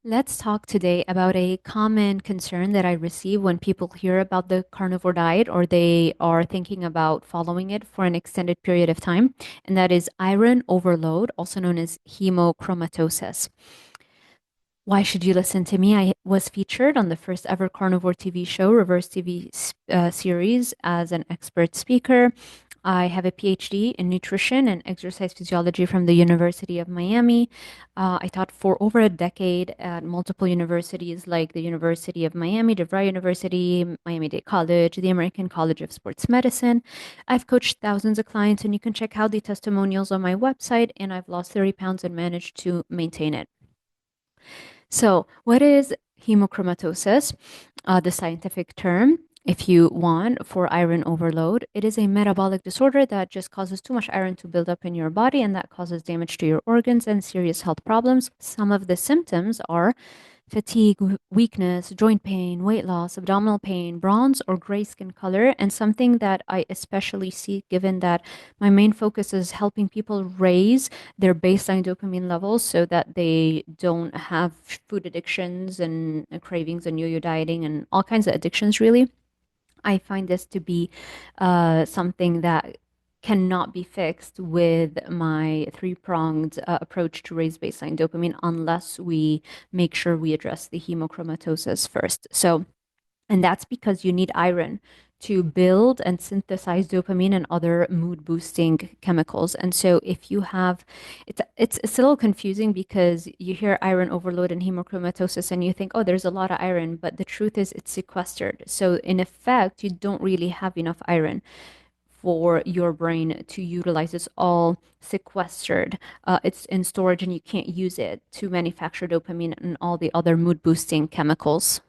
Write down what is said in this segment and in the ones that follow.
Let's talk today about a common concern that I receive when people hear about the carnivore diet or they are thinking about following it for an extended period of time, and that is iron overload, also known as hemochromatosis. Why should you listen to me? I was featured on the first ever carnivore TV show, Reverse TV series, as an expert speaker. I have a Ph.D. in nutrition and exercise physiology from the University of Miami. I taught for over a decade at multiple universities like the University of Miami, DeVry University, Miami-Dade College, the American College of Sports Medicine. I've coached thousands of clients, and you can check out the testimonials on my website, and I've lost 30 pounds and managed to maintain it. So, what is hemochromatosis? The scientific term, if you want, for iron overload. It is a metabolic disorder that just causes too much iron to build up in your body, and that causes damage to your organs and serious health problems. Some of the symptoms are fatigue, weakness, joint pain, weight loss, abdominal pain, bronze or gray skin color, and something that I especially see given that my main focus is helping people raise their baseline dopamine levels so that they don't have food addictions and cravings and yo-yo dieting and all kinds of addictions, really. I find this to be something that cannot be fixed with my three-pronged approach to raise baseline dopamine unless we make sure we address the hemochromatosis first. So, and that's because you need iron to build and synthesize dopamine and other mood boosting chemicals. And so if you have it's a little confusing because you hear iron overload and hemochromatosis and you think, oh, there's a lot of iron, but the truth is it's sequestered. So in effect, you don't really have enough iron for your brain to utilize. It's all sequestered. It's in storage and you can't use it to manufacture dopamine and all the other mood boosting chemicals.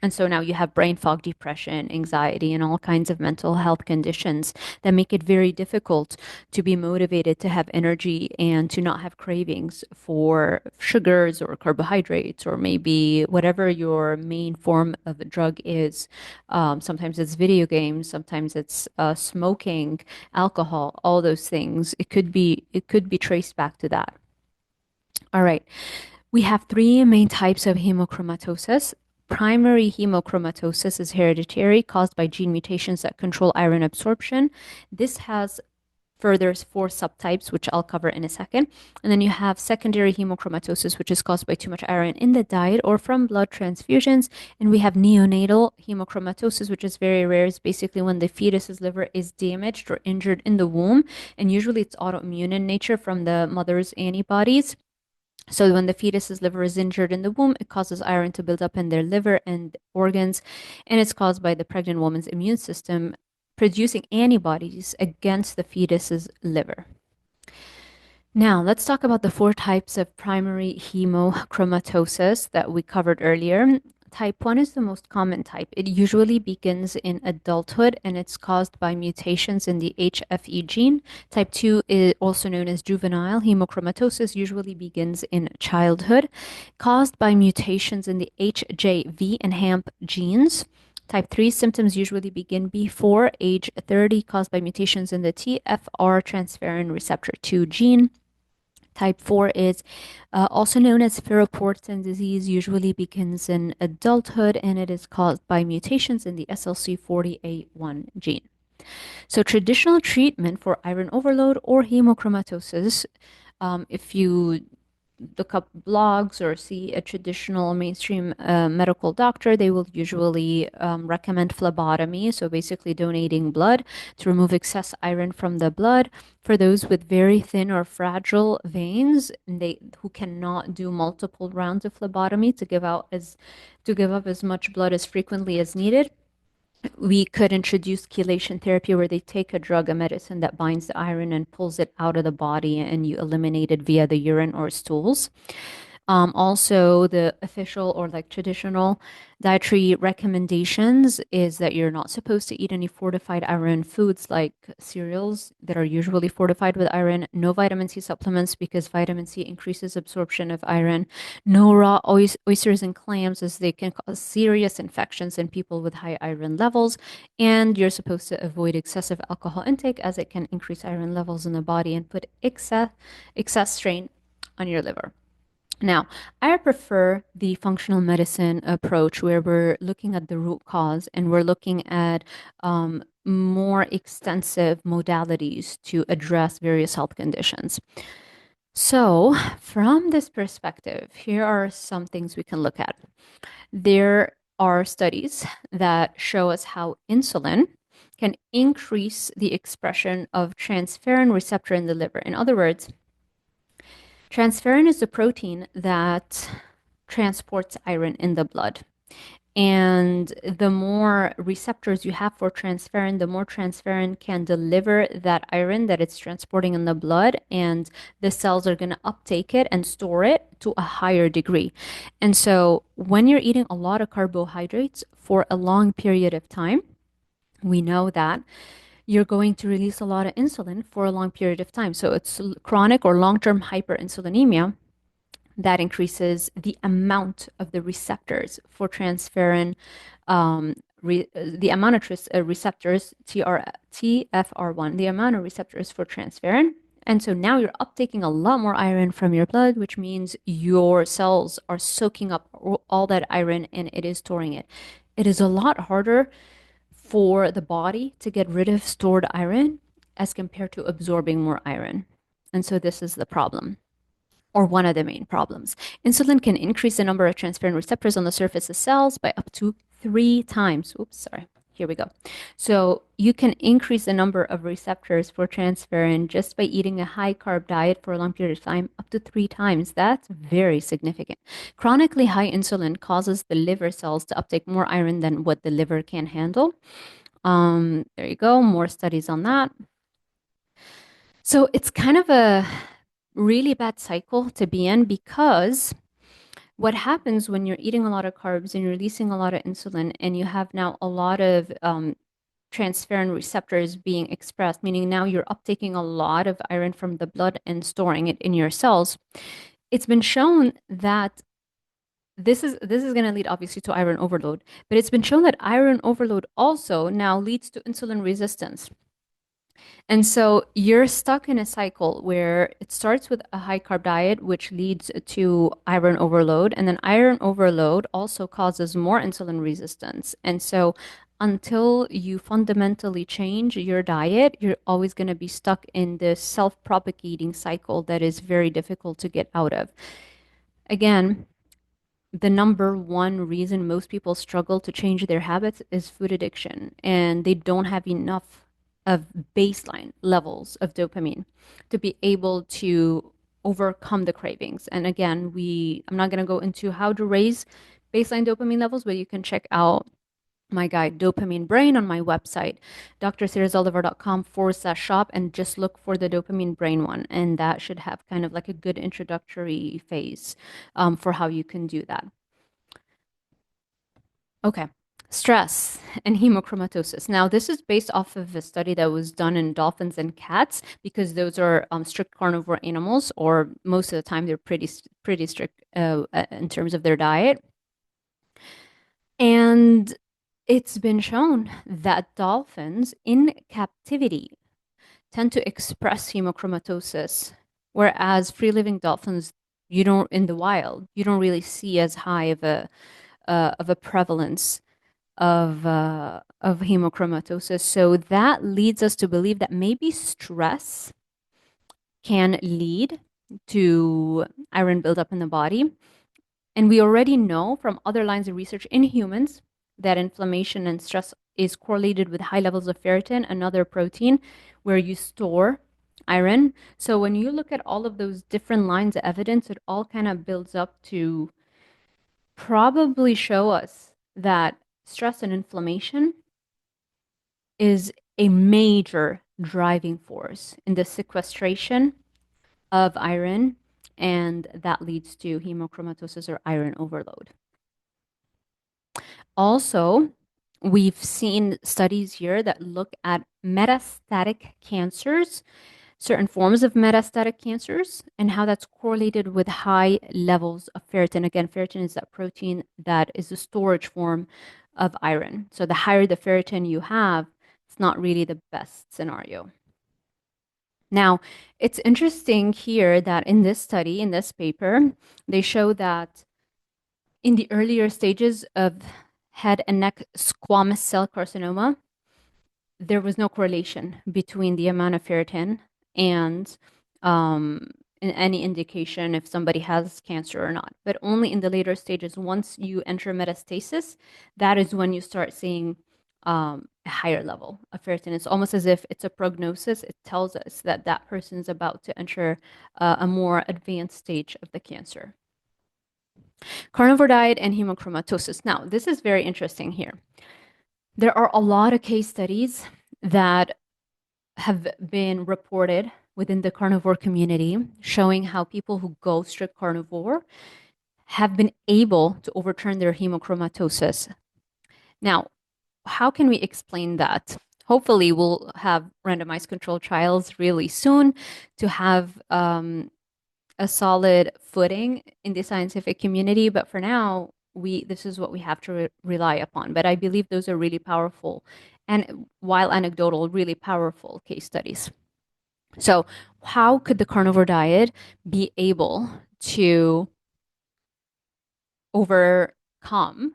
And so now you have brain fog, depression, anxiety, and all kinds of mental health conditions that make it very difficult to be motivated to have energy and to not have cravings for sugars or carbohydrates or maybe whatever your main form of the drug is. Sometimes it's video games, sometimes it's smoking, alcohol, all those things. It could be traced back to that. All right. We have three main types of hemochromatosis. Primary hemochromatosis is hereditary, caused by gene mutations that control iron absorption. This has further four subtypes, which I'll cover in a second. And then you have secondary hemochromatosis, which is caused by too much iron in the diet or from blood transfusions. And we have neonatal hemochromatosis, which is very rare. It's basically when the fetus's liver is damaged or injured in the womb. And usually it's autoimmune in nature from the mother's antibodies. So when the fetus's liver is injured in the womb, it causes iron to build up in their liver and organs, and it's caused by the pregnant woman's immune system producing antibodies against the fetus's liver. Now, let's talk about the four types of primary hemochromatosis that we covered earlier. Type 1 is the most common type. It usually begins in adulthood and it's caused by mutations in the HFE gene. Type 2 is also known as juvenile hemochromatosis, usually begins in childhood, caused by mutations in the HJV and HAMP genes. Type 3 symptoms usually begin before age 30, caused by mutations in the TFR transferrin receptor 2 gene. Type 4 is also known as Ferroportin disease, usually begins in adulthood, and it is caused by mutations in the SLC40A1 gene. So traditional treatment for iron overload or hemochromatosis, if you look up blogs or see a traditional mainstream medical doctor, they will usually recommend phlebotomy, so basically donating blood to remove excess iron from the blood. For those with very thin or fragile veins, who cannot do multiple rounds of phlebotomy to give up as much blood as frequently as needed, we could introduce chelation therapy where they take a drug, a medicine that binds the iron and pulls it out of the body and you eliminate it via the urine or stools. Also, the official or like traditional dietary recommendations is that you're not supposed to eat any fortified iron foods like cereals that are usually fortified with iron, no vitamin C supplements because vitamin C increases absorption of iron, no raw oysters and clams as they can cause serious infections in people with high iron levels, and you're supposed to avoid excessive alcohol intake as it can increase iron levels in the body and put excess strain on your liver. Now, I prefer the functional medicine approach where we're looking at the root cause and we're looking at more extensive modalities to address various health conditions. So, from this perspective, here are some things we can look at. There are studies that show us how insulin can increase the expression of transferrin receptor in the liver. In other words, transferrin is the protein that transports iron in the blood. And the more receptors you have for transferrin, the more transferrin can deliver that iron that it's transporting in the blood, and the cells are going to uptake it and store it to a higher degree. And so, when you're eating a lot of carbohydrates for a long period of time, we know that you're going to release a lot of insulin for a long period of time. So, it's chronic or long term hyperinsulinemia that increases the amount of the receptors for transferrin, the amount of receptors, TFR1, the amount of receptors for transferrin. And so now you're uptaking a lot more iron from your blood, which means your cells are soaking up all that iron and it is storing it. It is a lot harder for the body to get rid of stored iron as compared to absorbing more iron. And so this is the problem, or one of the main problems. Insulin can increase the number of transferrin receptors on the surface of cells by up to 3 times. Oops, sorry. Here we go. So you can increase the number of receptors for transferrin just by eating a high carb diet for a long period of time, up to 3 times. That's very significant. Chronically high insulin causes the liver cells to uptake more iron than what the liver can handle. There you go. More studies on that. So it's kind of a really bad cycle to be in, because what happens when you're eating a lot of carbs and you're releasing a lot of insulin and you have now a lot of transferrin receptors being expressed, meaning now you're uptaking a lot of iron from the blood and storing it in your cells. It's been shown that this is going to lead obviously to iron overload, but it's been shown that iron overload also now leads to insulin resistance. And so you're stuck in a cycle where it starts with a high carb diet, which leads to iron overload. And then iron overload also causes more insulin resistance. And so until you fundamentally change your diet, you're always going to be stuck in this self-propagating cycle that is very difficult to get out of. Again, the number one reason most people struggle to change their habits is food addiction, and they don't have enough of baseline levels of dopamine to be able to overcome the cravings. And again, I'm not going to go into how to raise baseline dopamine levels, but you can check out my guide, Dopamine Brain, on my website, DRZALDIVAR.com/shop, and just look for the Dopamine Brain one. And that should have kind of like a good introductory phase for how you can do that. Okay. Stress and hemochromatosis. Now, this is based off of a study that was done in dolphins and cats, because those are strict carnivore animals, or most of the time they're pretty strict in terms of their diet. And it's been shown that dolphins in captivity tend to express hemochromatosis, whereas free-living dolphins, you don't, in the wild, you don't really see as high of a prevalence of hemochromatosis. So that leads us to believe that maybe stress can lead to iron buildup in the body. And we already know from other lines of research in humans that inflammation and stress is correlated with high levels of ferritin, another protein where you store iron. So when you look at all of those different lines of evidence, it all kind of builds up to probably show us that stress and inflammation is a major driving force in the sequestration of iron, and that leads to hemochromatosis or iron overload. Also, we've seen studies here that look at metastatic cancers, certain forms of metastatic cancers, and how that's correlated with high levels of ferritin. Again, ferritin is that protein that is the storage form of iron. So the higher the ferritin you have, it's not really the best scenario. Now, it's interesting here that in this study, in this paper, they show that in the earlier stages of head and neck squamous cell carcinoma, there was no correlation between the amount of ferritin and um, any indication if somebody has cancer or not. But only in the later stages, once you enter metastasis, that is when you start seeing a higher level of ferritin. It's almost as if it's a prognosis. It tells us that that person is about to enter a more advanced stage of the cancer. Carnivore diet and hemochromatosis. Now, this is very interesting here. There are a lot of case studies that have been reported within the carnivore community showing how people who go strict carnivore have been able to overturn their hemochromatosis. Now, how can we explain that? Hopefully, we'll have randomized controlled trials really soon to have a solid footing in the scientific community. But for now, this is what we have to rely upon. But I believe those are really powerful and, while anecdotal, really powerful case studies. So, how could the carnivore diet be able to overcome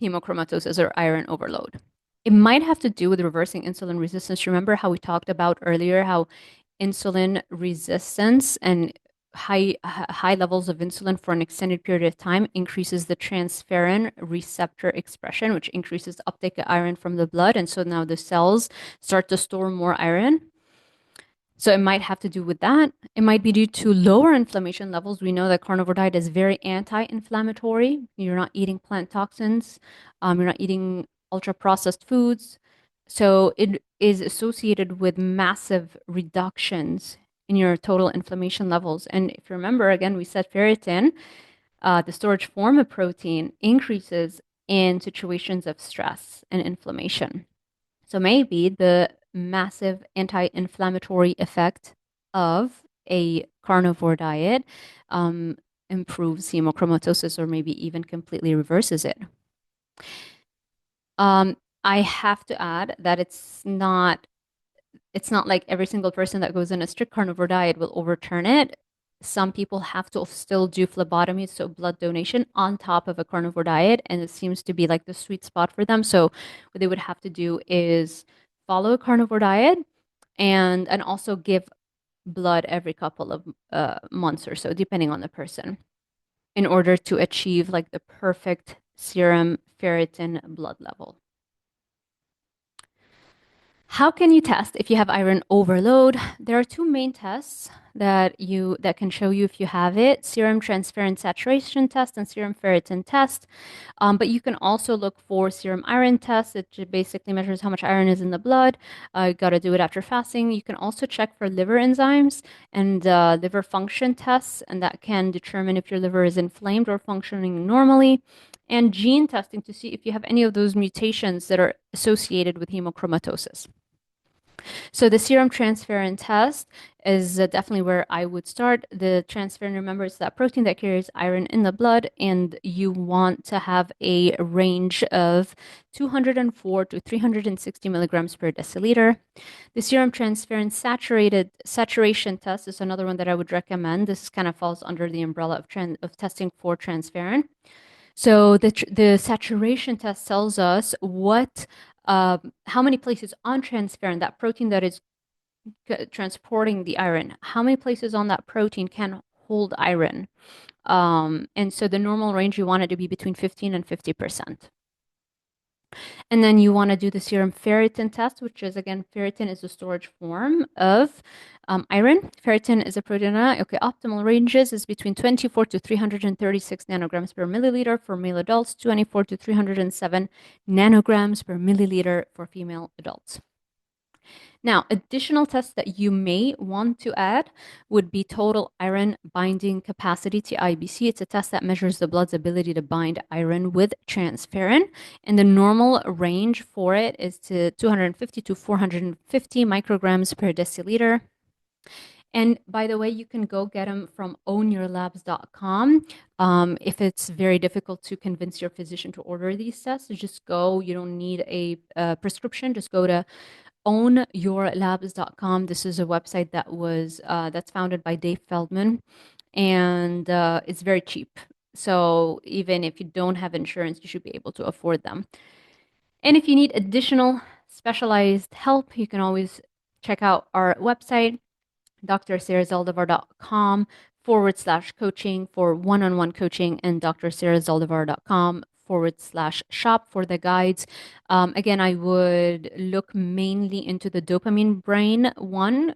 hemochromatosis or iron overload? It might have to do with reversing insulin resistance. Remember how we talked about earlier how insulin resistance and high levels of insulin for an extended period of time increases the transferrin receptor expression, which increases the uptake of iron from the blood, and so now the cells start to store more iron. So it might have to do with that. It might be due to lower inflammation levels. We know that carnivore diet is very anti-inflammatory. You're not eating plant toxins. You're not eating ultra-processed foods. So it is associated with massive reductions in your total inflammation levels. And if you remember, again, we said ferritin, the storage form of protein, increases in situations of stress and inflammation. So maybe the massive anti-inflammatory effect of a carnivore diet improves hemochromatosis or maybe even completely reverses it. I have to add that it's not like every single person that goes on a strict carnivore diet will overturn it. Some people have to still do phlebotomy, so blood donation, on top of a carnivore diet, and it seems to be like the sweet spot for them. So what they would have to do is follow a carnivore diet and also give blood every couple of months or so, depending on the person, in order to achieve like the perfect serum ferritin blood level. How can you test if you have iron overload? There are two main tests that can show you if you have it: serum transferrin saturation test and serum ferritin test. But you can also look for serum iron test. It basically measures how much iron is in the blood. You got to do it after fasting. You can also check for liver enzymes and liver function tests, and that can determine if your liver is inflamed or functioning normally. And gene testing to see if you have any of those mutations that are associated with hemochromatosis. So the serum transferrin test is definitely where I would start. The transferrin, remember, it's that protein that carries iron in the blood, and you want to have a range of 204 to 360 milligrams per deciliter. The serum transferrin saturation test is another one that I would recommend. This kind of falls under the umbrella of testing for transferrin. So the saturation test tells us how many places on transferrin, that protein that is transporting the iron, how many places on that protein can hold iron. And so the normal range, you want it to be between 15 and 50%. And then you want to do the serum ferritin test, which is, again, ferritin is a storage form of iron. Ferritin is a protein. Okay, optimal ranges is between 24 to 336 nanograms per milliliter for male adults, 24 to 307 nanograms per milliliter for female adults. Now, additional tests that you may want to add would be total iron binding capacity, TIBC. It's a test that measures the blood's ability to bind iron with transferrin, and the normal range for it is to 250 to 450 micrograms per deciliter. And by the way, you can go get them from ownyourlabs.com. If it's very difficult to convince your physician to order these tests, just go. You don't need a prescription. Just go to ownyourlabs.com. This is a website that was that's founded by Dave Feldman, and it's very cheap. So even if you don't have insurance, you should be able to afford them. And if you need additional specialized help, you can always check out our website, drsarahzaldivar.com/coaching for one-on-one coaching, and drsarahzaldivar.com/shop for the guides. Again, I would look mainly into the dopamine brain one,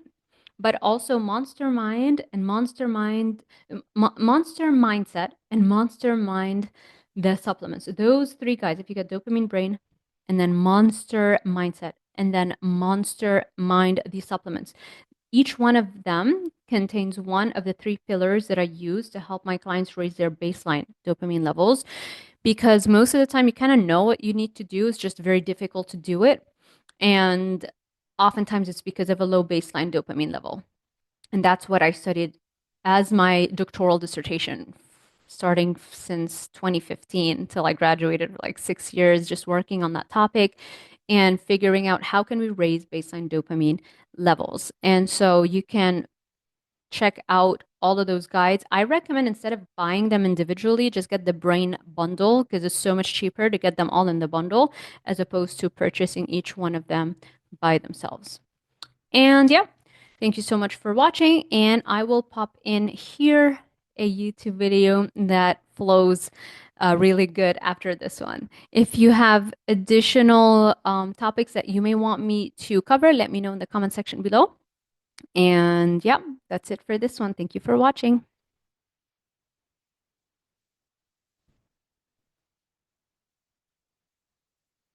but also Monster Mind and Monster Mindset and Monster Mind, the supplements. Those three guys, if you get dopamine brain and then Monster Mindset and then Monster Mind, the supplements, each one of them contains one of the three pillars that I use to help my clients raise their baseline dopamine levels. Because most of the time you kind of know what you need to do, it's just very difficult to do it. And oftentimes it's because of a low baseline dopamine level. And that's what I studied as my doctoral dissertation, starting since 2015 till I graduated, for like 6 years, just working on that topic and figuring out how can we raise baseline dopamine levels. And so you can check out all of those guides. I recommend, instead of buying them individually, just get the brain bundle, because it's so much cheaper to get them all in the bundle as opposed to purchasing each one of them by themselves. And yeah, thank you so much for watching. And I will pop in here a YouTube video that flows really good after this one. If you have additional topics that you may want me to cover, let me know in the comment section below. And yeah, that's it for this one. Thank you for watching.